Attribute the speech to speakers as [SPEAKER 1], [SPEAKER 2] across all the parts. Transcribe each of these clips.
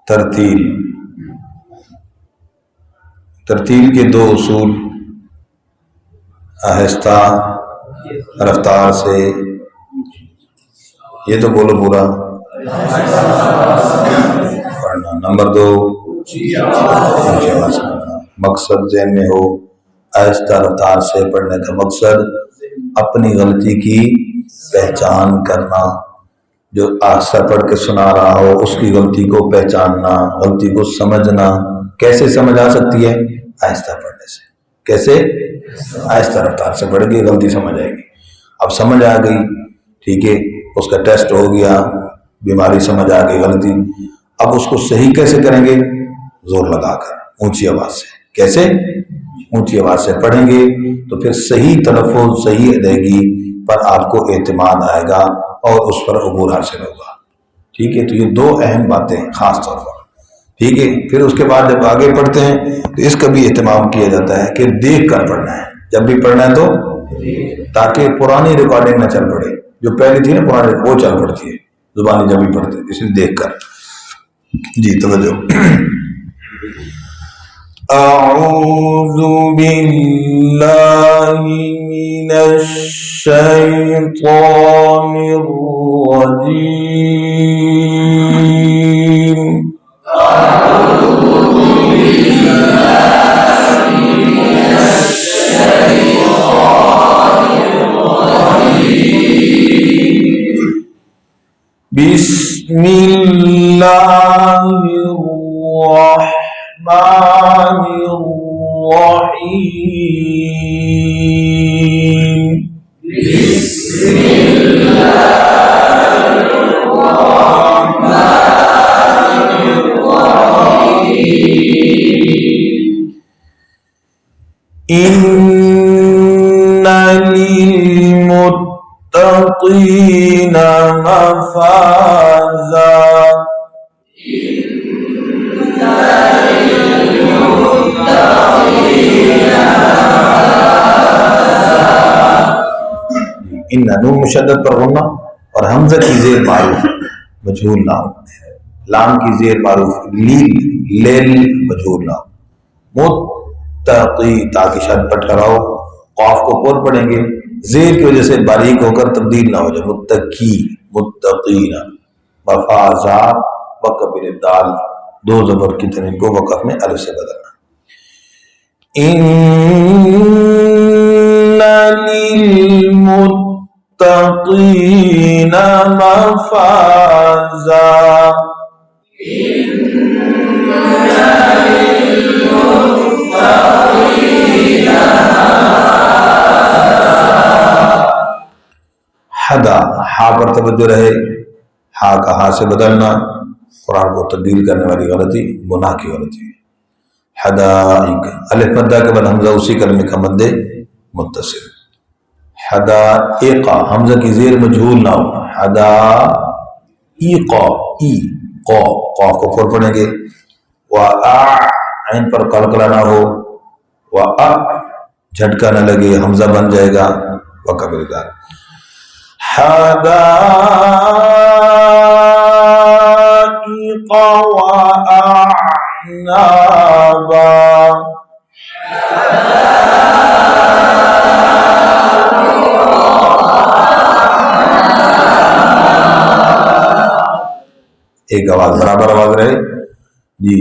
[SPEAKER 1] तरतील तरतील के दो उसूल, आहिस्ता रफ्तार से, ये तो बोलो पूरा पढ़ना। नंबर 2 मकसद जहन में हो, आहिस्ता रफ्तार से पढ़ने का मकसद अपनी गलती की पहचान करना। जो आहिस्ता पढ़ के सुना रहा हो उसकी गलती को पहचानना, गलती को समझना। कैसे समझ आ सकती है? आहिस्ता पढ़ने से। कैसे? आहिस्ता रफ्तार से पढ़ेगी, गलती समझ आएगी। अब समझ आ गई, ठीक है, उसका टेस्ट हो गया, बीमारी समझ आ गई, गलती। अब उसको सही कैसे करेंगे? जोर लगाकर, ऊंची आवाज से। कैसे? ऊंची आवाज से पढ़ेंगे तो फिर सही तलफ़्फ़ुज़, सही अदायगी पर आपको एतमाद आएगा और उस पर अबूर हासिल होगा। ठीक है, तो ये 2 अहम बातें खास तौर पर। ठीक है, फिर उसके बाद जब आगे पढ़ते हैं तो इसका भी एहतमाम किया जाता है कि देख कर पढ़ना है। जब भी पढ़ना है तो ताकि पुरानी रिकॉर्डिंग ना चल पड़े, जो पहले थी ना पुरानी, वो चल पड़ती है जुबानी जब भी पढ़ते, इसलिए देख कर। जी तवज्जो। अऊज़ु बिल्लाहि मिनश शैतानिर रजीम। बिस्मिल्लाहिर्रहमानिर्रहीम। इन्ना लिलमुत्तक़ीना मफ़ाज़ा। इन्ना नून मुशद्दद पर गुन्ना और हमज़ा की ज़ेर मारूफ मजहूल नाम, लाम की ज़ेर मारूफ लील लेल मजहूल नाम। मुत्तक़ी ताकि शद पर ठहराओ, क़ाफ को पुर पढ़ेंगे, ज़ेर की वजह से बारीक होकर तब्दील ना हो जाए। मुत्तक़ी मुत्तक़ीना मफ़ाज़ा वक़्फ़ दाल 2 ज़बर की तनवीन को वक़्फ़ में अलिफ से बदलना। इन्ना लिलमुत्तक़ीना मफ़ाज़ा। हदा, हा पर तवज्जो रहे, हा का हा से बदलना कुरान को तब्दील करने वाली गलती, गुनाह की गलती। हदाइक, अलिफ मद्दा के बाद हमजा उसी कलमे का मद्दे मुत्तसिल। हदाइका, हमजा की ज़ेर मजहूल ना हो। हदाइका, ई क़ाफ को खोल पढ़ेंगे। व आ, ऐन पर कलकला ना हो। व अ, झटका न लगे, हमजा बन जाएगा। व कबीरदार हदाइका व अअनाबा। एक आवाज बराबर आवाज रहे जी।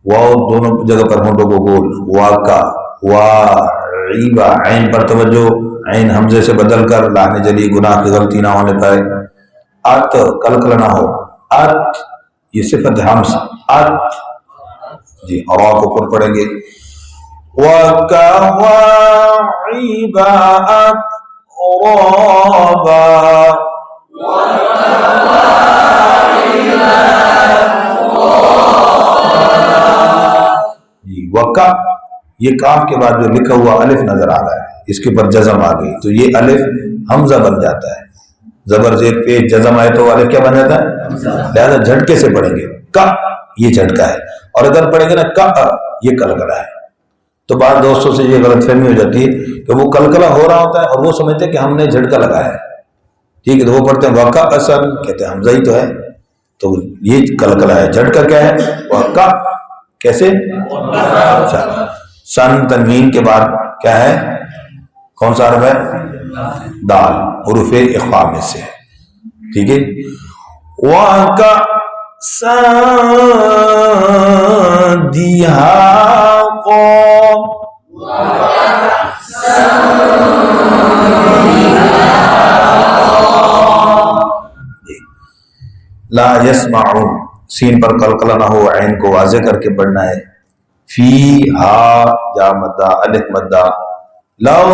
[SPEAKER 1] वाव दोनों जगह पर होंठों को गोल। वा का वा, ऐन पर तवज्जो, ऐन हमजे से बदल कर लाने जली, गुनाह की गलती ना होने पाए। अत, कलकला ना हो। अत, ये सिफत हमस, अत जी। और को ऊपर पढ़ेंगे। वकवाइबा अतराबा। वका, ये काफ के बाद जो लिखा हुआ अलिफ नजर आ रहा है, इसके ऊपर जज़म आ गई तो ये अलिफ हमजा बन जाता है। जबर जेर पे जज़म आए तो अलिफ क्या बन जाता है? लिहाजा झटके से पढ़ेंगे। का, ये झटका है, और अगर पढ़ेंगे ना का, ये कलकला है। तो बाद दोस्तों से ये गलतफहमी हो जाती है कि वो कलकला हो रहा होता है और वो समझते हैं कि हमने झटका लगाया है। ठीक है, तो वो पढ़ते हैं वका असन, कहते हैं हमजा ही तो है। तो ये कलकला है। झटका क्या है? वह का कैसे? अच्छा, सन तनवीन के बाद क्या है? कौन सा हर्फ है? दाल, हुरूफे इख्फा में से है। ठीक है। वह का दिहा ला यस्माऊन, सीन पर कलकला ना हो, ऐन को वाजे करके पढ़ना है। फी हा या मद्दा, अलिफ मद्दा, लव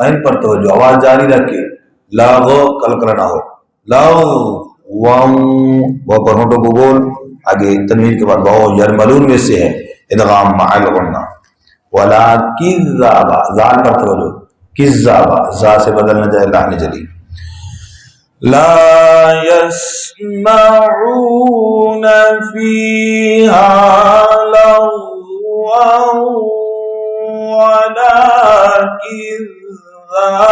[SPEAKER 1] ऐन पर तो जो आवाज जारी रखे, लव कलकला ना हो, लव वो पर होठों को बोल, आगे तनवीन के बाद वाओ यरमलून में से है, इदगाम मअल गुन्ना। वला किज़्ज़ाबा, जाल पर तवज्जो, किज़्ज़ाबा जा से बदल न जाए, लाने चली। ला यस्मऊन फीहा लग़वन वला किज़्ज़ाबा।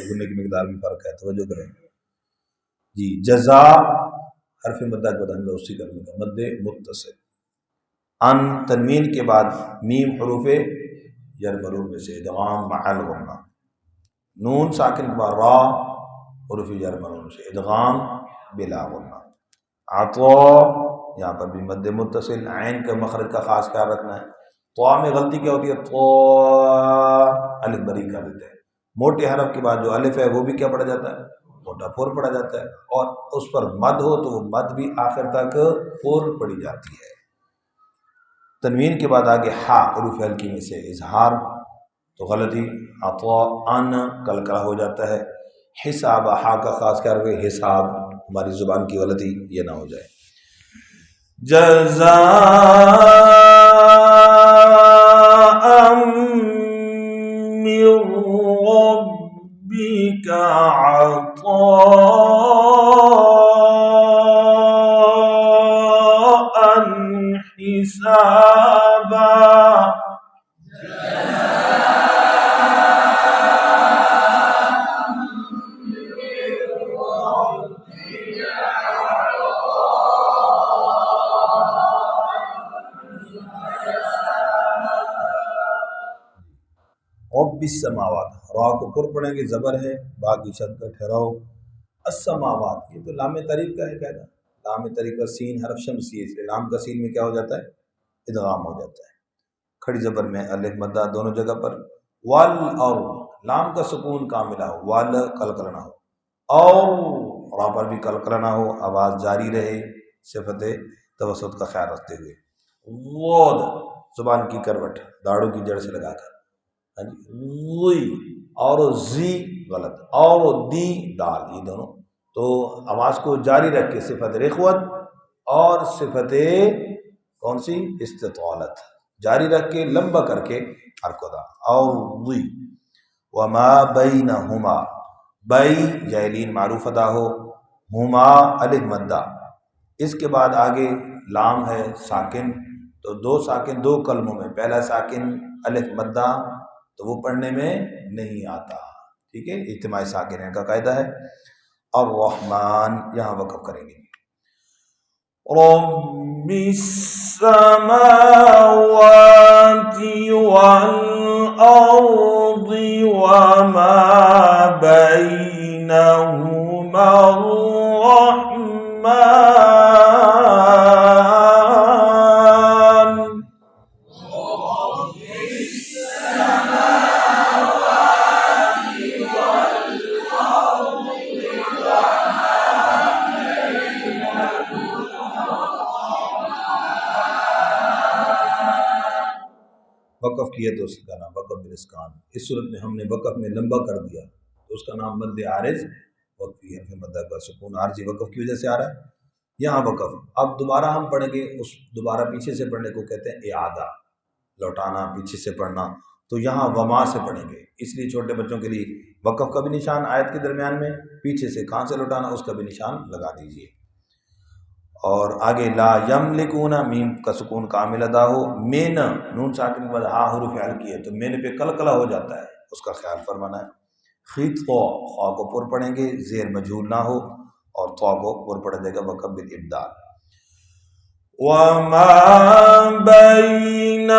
[SPEAKER 1] गुने की मिकदार में फर्क है, तवज्जो करें जी। जजा हरफ मद्दा को बदल उसी करने का, मद्दे मुत्तसिल। अन तनवीन के बाद मीम हुरूफे यरमलून में से, इदगाम मअल गुन्ना। नून साकिन के बाद रा हुरूफे यरमलून से, इदगाम बिला गुन्ना। अतो यहाँ पर भी मद्दे मुत्तसिल, ऐन के मखरज का खास ख्याल रखना है। तो में गलती क्या होती है? तो अलिफ बरी कर देते हैं। मोटे हरफ के बाद जो अलिफ है वो भी क्या पढ़ा जाता है? मोटा फोर पढ़ा जाता है। और उस पर मद हो तो वो मद भी आखिर तक फोर पढ़ी जाती है। तनवीन के बाद आगे हा हुरूफ हल्की में से इजहार, तो गलती अतो अन कलकला हो जाता है। हिसाब हा का खास ख्याल रखें, हिसाब हमारी जुबान की गलती ये ना हो जाए। जज़ाअम मिर रब्बिका अताअन हिसाबा। समावात, रा को पुर पढ़ेंगे, जबर है, बाकी शब्द का ठहराओ। अस्समावात, ये तो लाम तारीफ का है कहना। लाम तारीफ का सीन हरफ शम्सी है, इसलिए लाम का सीन में क्या हो जाता है? इदगाम हो जाता है। खड़ी जबर में अलिफ मद्दा दोनों जगह पर। वाल और लाम का सुकून कामिला हो, वाल कलकला ना हो, और रा पर भी कलकला ना हो, आवाज जारी रहे सिफत तवसुत का ख्याल रखते हुए। वोद जुबान की करवट दाढ़ों की जड़ से लगाकर, और जी गलत, और दी दाल, ये दोनों। तो आवाज को जारी रख के सिफत रिखवत और सिफत कौन सी? इस्तितालत जारी रख के लंबा करके हरकदा। और वमा बैनहुमा, बई जैलीन मारूफ अदा हो, हुमा अलिफ मद्दा। इसके बाद आगे लाम है साकिन, तो दो साकिन दो कलमों में, पहला साकिन अलिफ मद्दा तो वो पढ़ने में नहीं आता। ठीक है, इज्तिमाई साकिन का कायदा है। और रहमान यहाँ वक़्फ़ करेंगे। रब्बिस समावाति वल अर्दि वमा बैनहुमा रहमान। वक़्फ़ किया तो उसका नाम वक़्फ़ बिलस्कान। इस सूरत में हमने वक़्फ़ में लंबा कर दिया तो उसका नाम मद्द आरिज़ वक़्फ़ी है। मद्दा का सुकून आरजी वक़्फ़ की वजह से आ रहा है यहाँ वक़्फ़। अब दोबारा हम पढ़ेंगे, उस दोबारा पीछे से पढ़ने को कहते हैं इआदा, लौटाना, पीछे से पढ़ना। तो यहाँ वमा से पढ़ेंगे, इसलिए छोटे बच्चों के लिए वक़फ़ का भी निशान आयत के दरमियान में, पीछे से कहाँ से लौटाना उसका भी निशान लगा दीजिए। और आगे ला यमलिकूना, मीम का सुकून कामिल अदा हो, मेन नून साकिन के बाद हा हुरूफ हल्की है तो मेन पे कलकला हो जाता है, उसका ख्याल फरमाना है। खित ख्वा को पुर पढ़ेंगे, ज़ेर मजहूल ना हो, और तो को पुर पढ़ देगा वकब्बिल इब्दाल। वमा बैनहुमा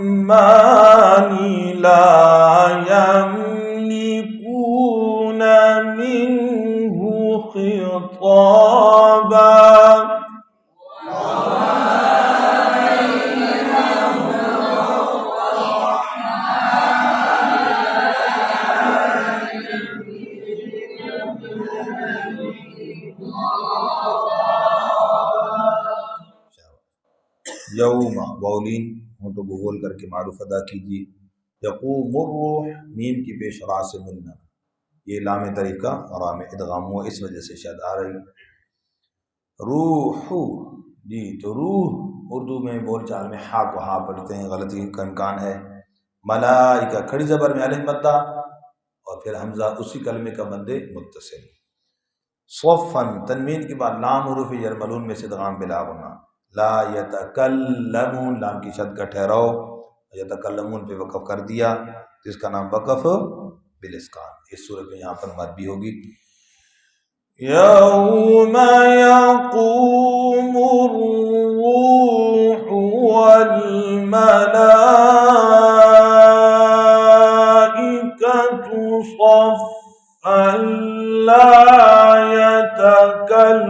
[SPEAKER 1] अर्रहमानी ला यमलिकूना मिन्हु खिताबा। यौमा वौलीन होंठों को गोल करके मारूफ अदा कीजिए। यक़ूमुर रूह, मीम की पेश रा से मिलना, ये लाम तरीका और आम इदगाम हुआ, इस वजह से शायद आ रही। रूह जी, तो रूह उर्दू में बोलचाल में हा को हा पढ़ते हैं, गलती का इम्कान है। मलाइका खड़ी ज़बर में अलफ मद्दा और फिर हमजा उसी कलमे का मद्दे मुत्तसिल। सौफ़न तनवीन के बाद लाम हुरूफ यरमलून में से इदगाम बिला गुन्ना। ला यतकल्लमून, लाम की शद का ठहराव, यतकल्लमून पे वक़फ़ कर दिया तो इसका नाम वक़फ़ बिल इस्कान। इस सूरत में यहाँ पर मद भी होगी। यौम यक़ूमुर रूह वल मलाइकतु सफ़्फ़न ला यतकल्लमून।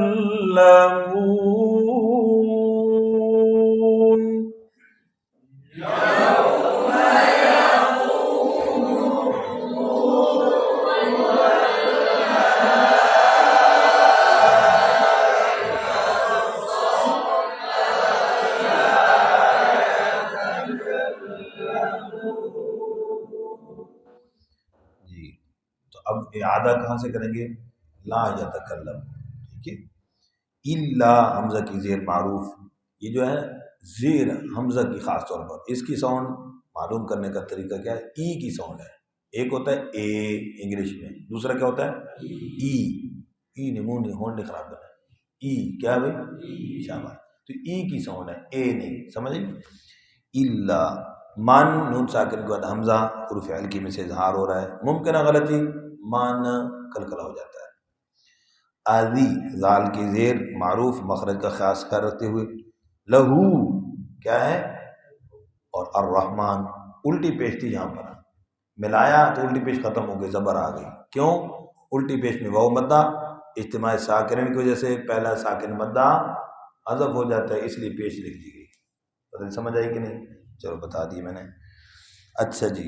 [SPEAKER 1] जी, तो अब इआदा कहाँ से करेंगे? ला यतकल्लम, ठीक है। इल्ला हमजा की ज़ेर मारूफ, ये जो है ज़ेर हमजा की ख़ास तौर पर इसकी साउंड मालूम करने का तरीका क्या है? ई की साउंड है। एक होता है ए इंग्लिश में, दूसरा क्या होता है? ई। ई ने मुंह नहीं, होंठ नहीं खराब करना। ई क्या है भाई? शाबाश। तो ई की साउंड है, ए नहीं, समझे? इल्ला मान नून साकिन के बाद हमजा हुरूफ हल्की में से इजहार हो रहा है, मुमकिन गलती मान कलकला हो जाता है। आदि जाल की ज़ेर मारूफ मखरज का ख्यास कर रखते हुए, लहू क्या है? और अर्रहमान उल्टी पेश थी, यहाँ पर मिलाया तो उल्टी पेश खत्म हो गई, ज़बर आ गई। क्यों? उल्टी पेश में वाव मद्दा, इज्तिमा साकिन की वजह से पहला साकिन मद्दा हज़फ हो जाता है, इसलिए पेश लिख दी गई। पता समझ आई कि नहीं? चलो बता दिए मैंने। अच्छा जी,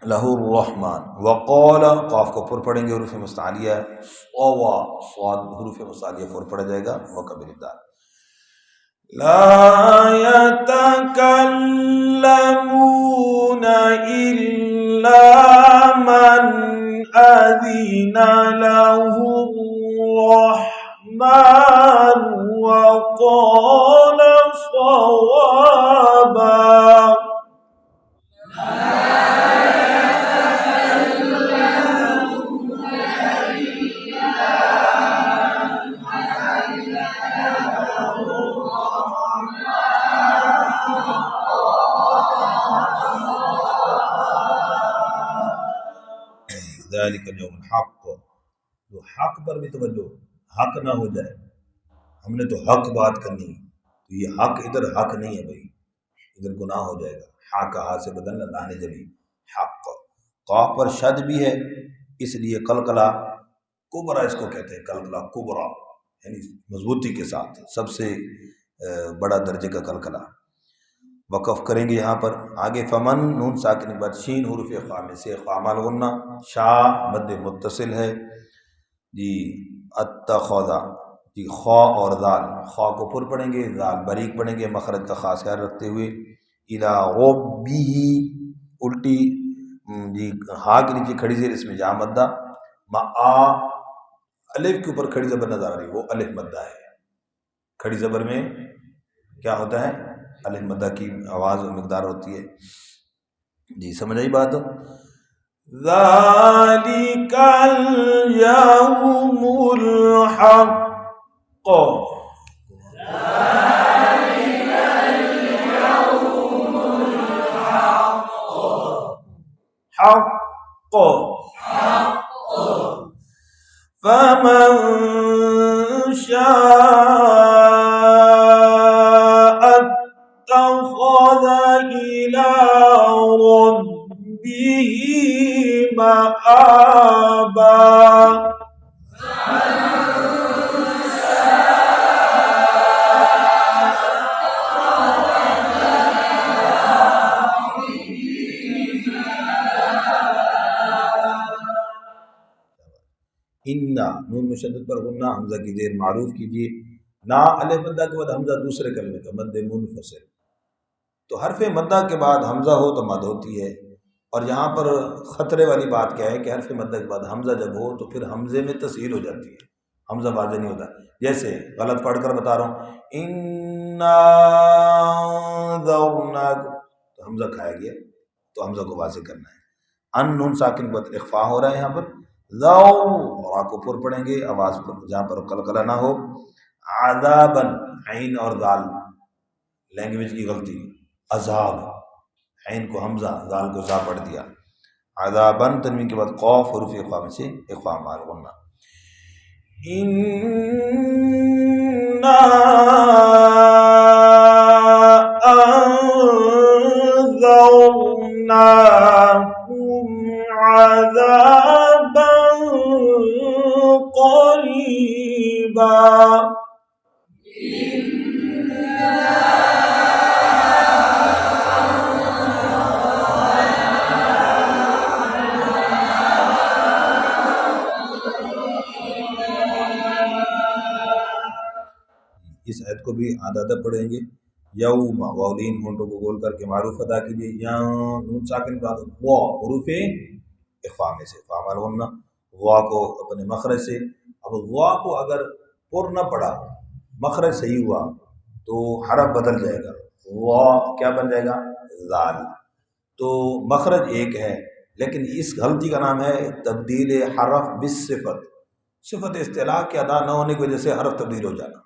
[SPEAKER 1] लहुर्रहमान वक़ौल, क़ाफ को पुर पढ़ेंगे हुरूफ मुस्तालिया, सवा स्वाद हुरूफ मुस्तालिया पुर पड़ा जाएगा वक़ब्बिल इब्दाल। ला यतकल्लमूना इल्ला मन अज़िना लहुर्रहमान व क़ाल सवाबा। ज़ालिकल यौमुल हक़, तो हक पर भी तवज्जो, हक ना हो जाए, हमने तो हक बात करनी, तो ये हक इधर हक नहीं है भाई, इधर गुनाह हो जाएगा। हा का हा से बदलना, लाने जबी हक। क़ाफ पर शद भी है, इसलिए कलकला कुबरा इसको कहते हैं, कलकला कुबरा यानी मजबूती के साथ, सबसे बड़ा दर्जे का कलकला। वक़फ़ करेंगे यहाँ पर। आगे फमन नून साकिन के बाद शीन हुरूफ ख़ा में से ख़ामाल गुन्ना, शाह मद्दे मुत्तसिल है जी। अत्तख़ज़ा जी, ख़ा और दाल, ख़ा को पुर पढ़ेंगे, दाल बारीक पढ़ेंगे, मखरज का ख़ास ख्याल रखते हुए। इला रब्बिही उल्टी जी, हा के नीचे खड़ी ज़ेर इसमें जा मद्दा, मा आ अलिफ के ऊपर खड़ी ज़बर नज़र आ रही, वो अलिफ मद्दा है। खड़ी ज़बर में क्या होता है? अलिफ मद्दा की आवाज़ और मिक़दार होती है। जी समझ आई बात? ज़ालिकल यौमुल हक़, हक़, फमन शाअ इत्तख़ज़ इला रब्बिही मआबा। इन्ना नून मुशद्दद पर गुन्ना, हमजा की देर मारूफ कीजिए। ना अलिफ मद्दा के बाद हमजा दूसरे कलमे का मद्दे मुनफसिल, तो हरफ मद्दा के बाद हमजा हो तो मद होती है। और यहाँ पर ख़तरे वाली बात क्या है कि हरफ मद्दा के बाद हमजा जब हो तो फिर हमजे में तस्हील हो जाती है, हमजा वाज़े नहीं होता। जैसे गलत पढ़कर बता रहा हूँ, इन्ना तो हमजा खाया गया, तो हमजा को वाज़े करना है। अन नून साकिन के बाद इख्फा हो रहा है यहाँ पर। ज़ौ को पुर पढ़ेंगे, आवाज़ पर जहाँ पर कलकला ना हो। आज़ाबन ऐन और दाल, लैंग्वेज की गलती, अजाब, ऐन को हमजा दाल को जा पढ़ दिया। आज़ाबन तन्वीन के बाद कौफ हुरूफ इख्फा में से इख्फा माल गुन्ना। इन्ना अंज़रनाकुम अज़ाबन क़रीबा। इस आयत को भी आधा आधा पढ़ेंगे। यौम वालीन होंठों को गोल करके मारूफ अदा कीजिए। या नून साकिन बाद वा हुरूफ इख्फा में से फामल वन्ना, वा को अपने मखरज से। अब वा को अगर पुर न पड़ा, मखरज सही हुआ तो हरफ बदल जाएगा, वा क्या बन जाएगा? लाल। तो मखरज एक है, लेकिन इस गलती का नाम है तब्दील हरफ बिस सिफत। सिफत इस्तिलाह के अदा न होने की वजह से हरफ तब्दील हो जाना।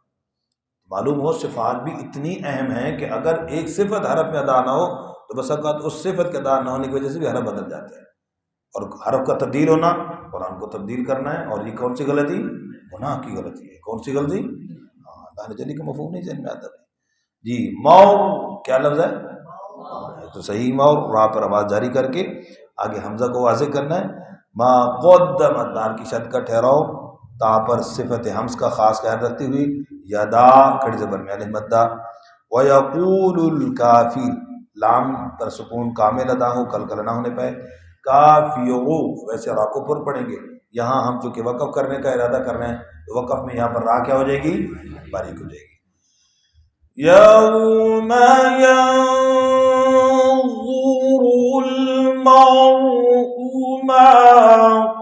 [SPEAKER 1] मालूम हो सिफात भी इतनी अहम है कि अगर एक सिफत हरफ में अदा ना हो तो बस अवत उस सिफत के अदा ना होने की वजह से भी हरफ बदल जाता है। और हरफ का तब्दील होना, कुरान को तब्दील करना है। और ये कौन सी गलती? गुनाह की गलती है। कौन सी गलती? हाँ, दाने जली का मफहूम नहीं समझ में आता जी। मौर क्या लफ्ज़ है? तो सही मौर, वहाँ पर आवाज़ जारी करके आगे हमजा को वाज़े करना है। मा क़द्दमत दाल की शद का ठहराओ, ता पर सिफत हम्स का खास ख्याल रखती हुई यदा खड़ी ज़बर में अलif मद्दा। व यक़ूलुल काफ़िर, लाम पर सुकून कामिल अदा हो, कलकला ना होने पाए। काफ़िरू वैसे रा को पुर पढ़ेंगे। यहाँ हम चूँकि वक़फ़ करने का इरादा कर रहे हैं तो वक़फ़ में यहाँ पर रा क्या हो जाएगी? बारीक हो जाएगी। यौम यंज़ुरुल मर्'ु मा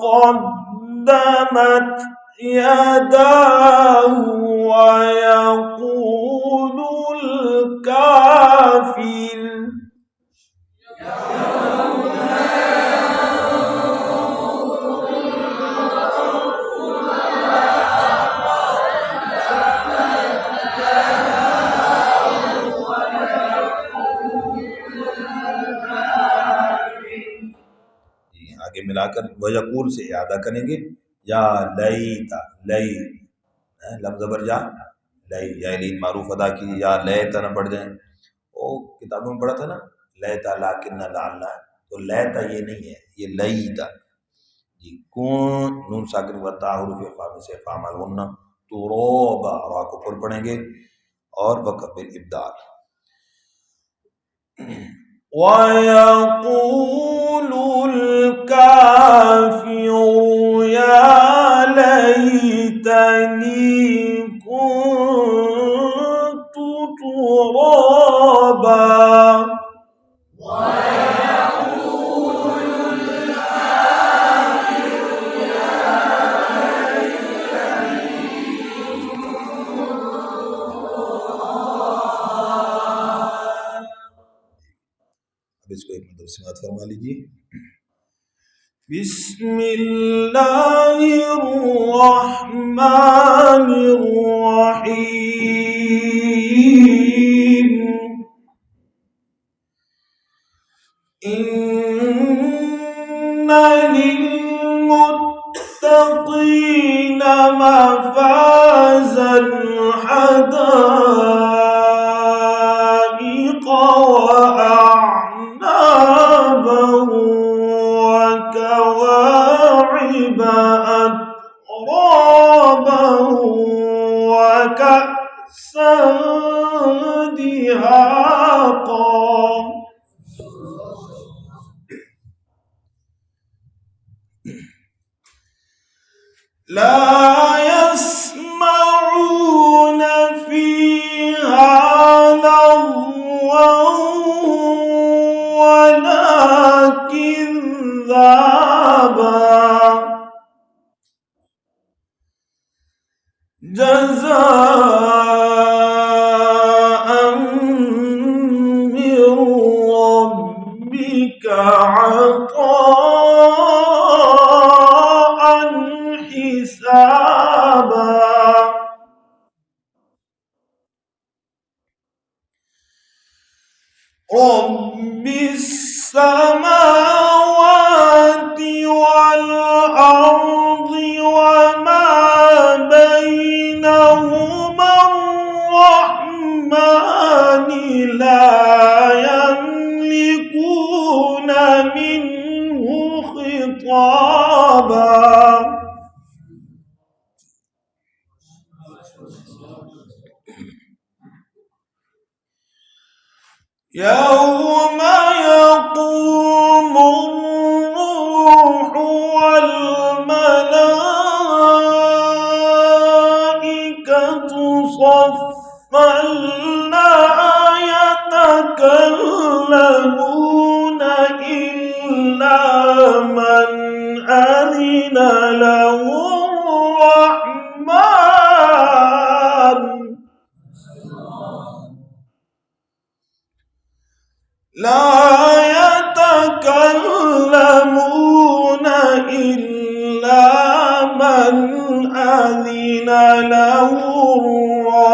[SPEAKER 1] क़द्दमत यदाहु व यक़ूलुल काफ़िर। आगे मिलाकर वयकूल से यादा करेंगे। या लईता, लई लम ज़बर जा, लई या लीन मारूफ अदा की, या लयता न पढ़ जाए। वो किताबों में पढ़ा था ना, लयता लाकिन्ना लाल्ला, तो लयता ये नहीं है, ये लईता जी। कौन नून साकिन वता हुरूफ इख्फा में से फामल वन्ना, तुरोबा रा को पुर पढ़ेंगे और वक़फ़ बिल इब्दाल। वयक़ूलुल काफ़िरु या लैतनी कुन्तु तुराबा। इसको एक मतलब समात फरमा लीजिए।
[SPEAKER 2] बिस्मिल्लाहिर्रहमानिर्रहीम। इन्ना लिल्मुत्तक़ीना मफ़ाज़न हदाइक़ वअعنाबा وكواعب أترابا وكأسا دهاقا لا يسمعون فيها لغوا ولا كذابا جزاء من ربك عطاء حسابا رب السماوات والأرض وما بينهما الرحمن لا يملكون منه خطابا يوم يقوم الروح والملائكة صفا لا يتكلمون إلا من أذن له الرحمن لا يتكلمون إلا من أذن له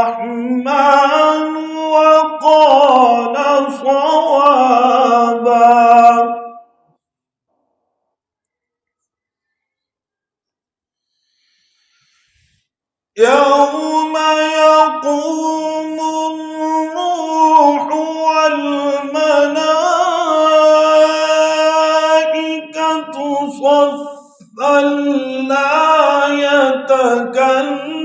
[SPEAKER 2] الرحمن وقال صوابا يوم يقوم الروح والملائكة صفا لا يتكلمون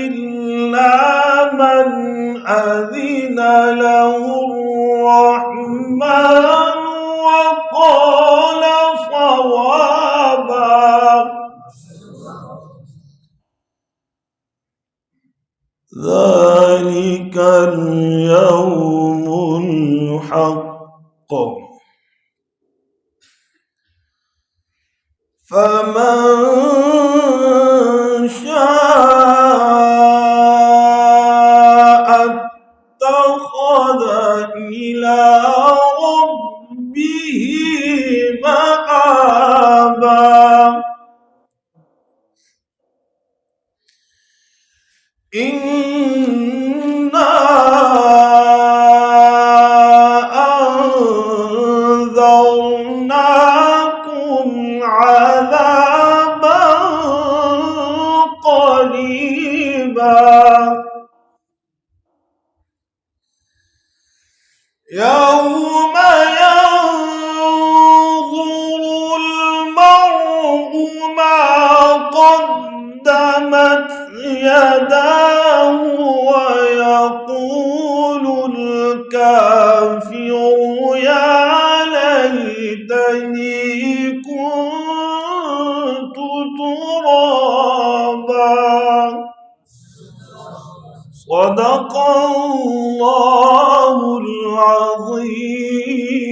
[SPEAKER 2] إلا من أذن له الرحمن وقال صوابا ذلك اليوم الحق فمن شاء اتخذ إلى ربه مآبا إنا أنذرناكم عذابا قريبا يوم ينظر المرء ما قدمت يداه ويقول الكافر يا ليتني كنت ترابا صدق الله العظيم